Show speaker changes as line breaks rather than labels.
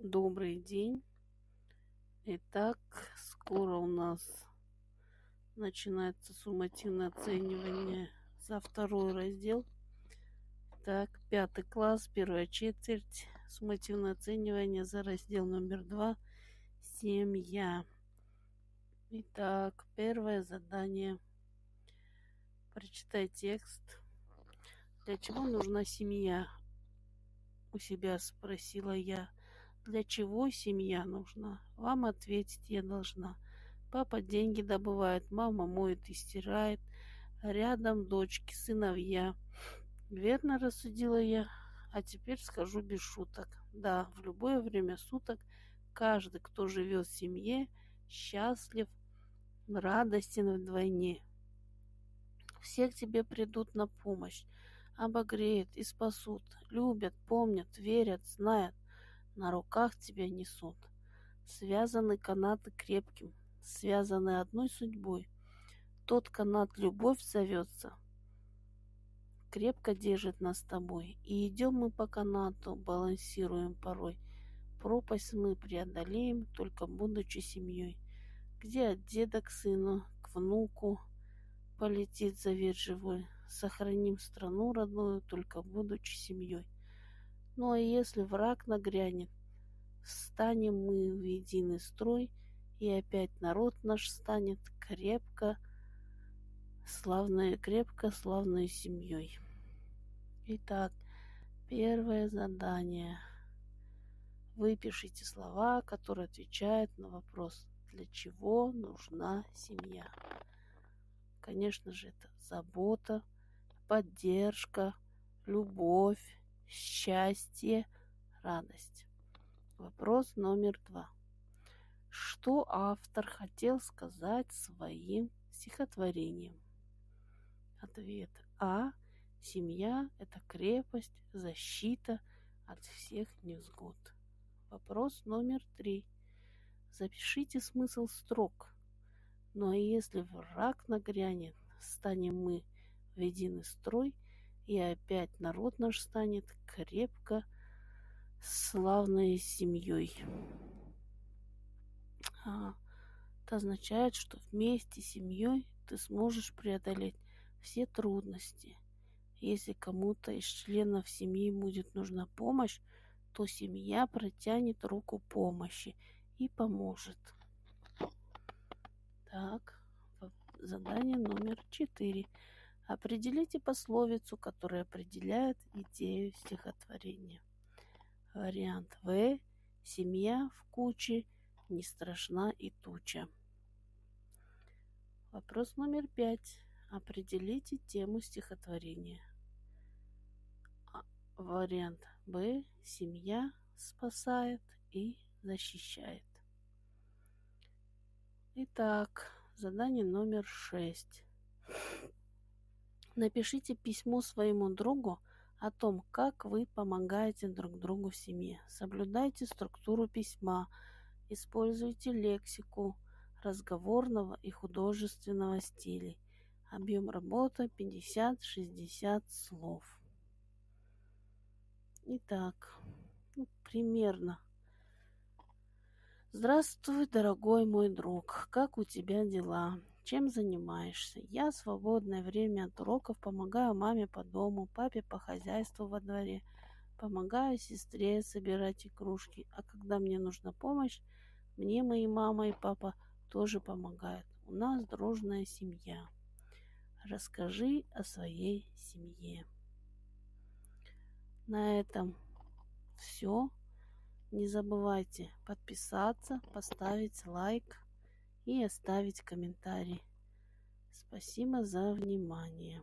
Добрый день. Итак, скоро у нас начинается суммативное оценивание за второй раздел. Так, 5 класс, первая четверть. Суммативное оценивание за раздел номер 2. Семья. Итак, первое задание. Прочитай текст. Для чего нужна семья? У себя спросила я. Для чего семья нужна? Вам ответить я должна. Папа деньги добывает, мама моет и стирает. Рядом дочки, сыновья. Верно рассудила я. А теперь скажу без шуток. Да, в любое время суток каждый, кто живет в семье, счастлив, радостен вдвойне. Все к тебе придут на помощь, обогреют и спасут, любят, помнят, верят, знают, на руках тебя несут. Связаны канаты крепким, связаны одной судьбой. Тот канат любовь зовется, крепко держит нас с тобой. И идем мы по канату, балансируем порой. Пропасть мы преодолеем, только будучи семьей. Где от деда к сыну, к внуку полетит завет живой. Сохраним страну родную, только будучи семьей. Ну а если враг нагрянет, встанем мы в единый строй, и опять народ наш станет крепко славной семьей. Итак, первое задание. Выпишите слова, которые отвечают на вопрос, для чего нужна семья. Конечно же, это забота, поддержка, любовь, счастье, радость. Вопрос номер 2. Что автор хотел сказать своим стихотворением? Ответ А. Семья – это крепость, защита от всех невзгод. Вопрос номер 3. Запишите смысл строк. Ну а если враг нагрянет, станем мы в единый строй, и опять народ наш станет крепко славной семьей. Это означает, что вместе с семьей ты сможешь преодолеть все трудности. Если кому-то из членов семьи будет нужна помощь, то семья протянет руку помощи и поможет. Так, задание номер 4. Определите пословицу, которая определяет идею стихотворения. Вариант В. Семья в куче, не страшна и туча. Вопрос номер 5. Определите тему стихотворения. Вариант Б. Семья спасает и защищает. Итак, задание номер 6. Напишите письмо своему другу о том, как вы помогаете друг другу в семье. Соблюдайте структуру письма, используйте лексику разговорного и художественного стилей. Объем работы 50-60 слов. Итак, примерно. Здравствуй, дорогой мой друг. Как у тебя дела? Чем занимаешься? Я в свободное время от уроков помогаю маме по дому, папе по хозяйству во дворе. Помогаю сестре собирать игрушки. А когда мне нужна помощь, мне мои мама и папа тоже помогают. У нас дружная семья. Расскажи о своей семье. На этом все. Не забывайте подписаться, поставить лайк и оставить комментарий. Спасибо за внимание.